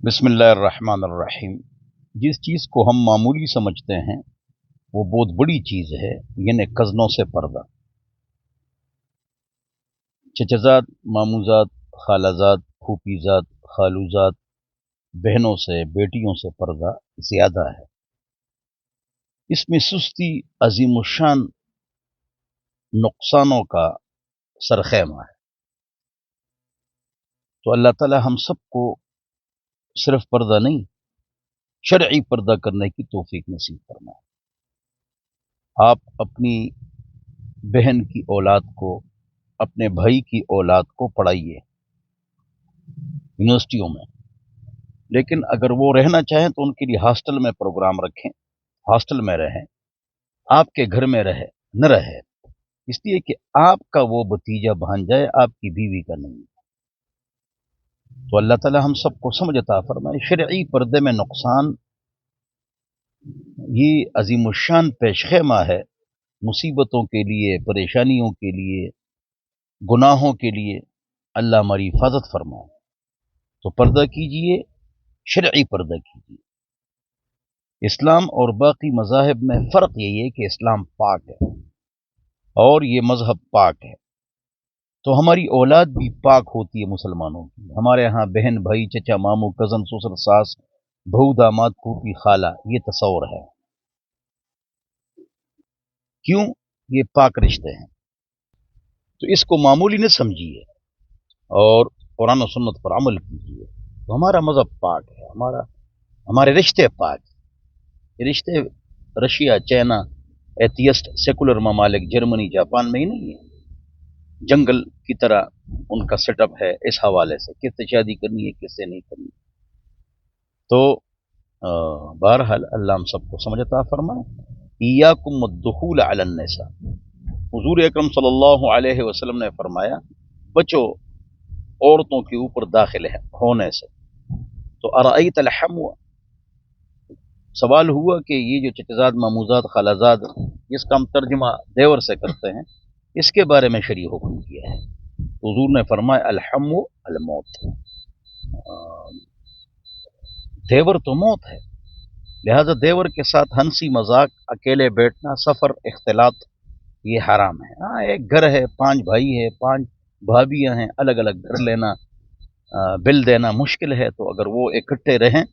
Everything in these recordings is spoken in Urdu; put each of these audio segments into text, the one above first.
بسم اللہ الرحمن الرحیم۔ جس چیز کو ہم معمولی سمجھتے ہیں وہ بہت بڑی چیز ہے، یعنی کزنوں سے پردہ، چچزاد، ماموزاد، خالازاد، پھوپھیزاد، خالوزاد، بہنوں سے، بیٹیوں سے پردہ زیادہ ہے۔ اس میں سستی عظیم الشان نقصانوں کا سرخیمہ ہے۔ تو اللہ تعالی ہم سب کو صرف پردہ نہیں، شرعی پردہ کرنے کی توفیق نصیب فرمائے۔ آپ اپنی بہن کی اولاد کو، اپنے بھائی کی اولاد کو پڑھائیے یونیورسٹیوں میں، لیکن اگر وہ رہنا چاہیں تو ان کے لیے ہاسٹل میں پروگرام رکھیں، ہاسٹل میں رہیں، آپ کے گھر میں نہ رہے، اس لیے کہ آپ کا وہ بھتیجا بھانجا آپ کی بیوی کا نہیں۔ تو اللہ تعالی ہم سب کو سمجھ عطا فرمائے۔ شرعی پردے میں نقصان یہ عظیم الشان پیش خیمہ ہے، مصیبتوں کے لیے، پریشانیوں کے لیے، گناہوں کے لیے۔ اللہ ہماری حفاظت فرمائے۔ تو پردہ کیجئے، شرعی پردہ کیجئے۔ اسلام اور باقی مذاہب میں فرق یہی ہے کہ اسلام پاک ہے اور یہ مذہب پاک ہے، تو ہماری اولاد بھی پاک ہوتی ہے مسلمانوں کی۔ ہمارے ہاں بہن، بھائی، چچا، ماموں، کزن، سسر، ساس، بہو، داماد، پھوپھی، خالہ، یہ تصور ہے۔ کیوں؟ یہ پاک رشتے ہیں، تو اس کو معمولی نہ سمجھیے اور قرآن و سنت پر عمل کیجیے۔ تو ہمارا مذہب پاک ہے، ہمارے رشتے پاک ہیں۔ یہ رشتے رشیا، چائنا، ایتھیسٹ سیکولر ممالک، جرمنی، جاپان میں ہی نہیں ہے۔ جنگل کی طرح ان کا سیٹ اپ ہے اس حوالے سے، کس سے شادی کرنی ہے، کس سے نہیں کرنی۔ تو بہرحال اللہ ہم سب کو سمجھ عطا فرمائے۔ ایاکم الدخول علی النساء، حضور اکرم صلی اللہ علیہ وسلم نے فرمایا بچو عورتوں کے اوپر داخل ہونے سے۔ تو ارأیت الحمو، سوال ہوا کہ یہ جو چچزاد، ماموزاد، خالازاد، جس کا ہم ترجمہ دیور سے کرتے ہیں، اس کے بارے میں شرعی حکم کیا ہے۔ حضور نے فرمایا الحمو الموت، دیور تو موت ہے، لہذا دیور کے ساتھ ہنسی مذاق، اکیلے بیٹھنا، سفر، اختلاط، یہ حرام ہے۔ ہاں، ایک گھر ہے، 5 بھائی ہے، 5 بھابیاں ہیں، الگ الگ گھر لینا، بل دینا مشکل ہے، تو اگر وہ اکٹھے رہیں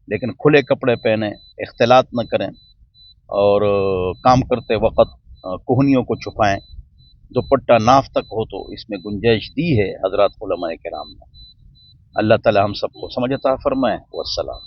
لیکن کھلے کپڑے پہنیں، اختلاط نہ کریں، اور کام کرتے وقت کوہنیوں کو چھپائیں، دوپٹہ ناف تک ہو، تو اس میں گنجائش دی ہے حضرات علماء کرام نے۔ اللہ تعالی ہم سب کو سمجھ عطا فرمائے۔ والسلام۔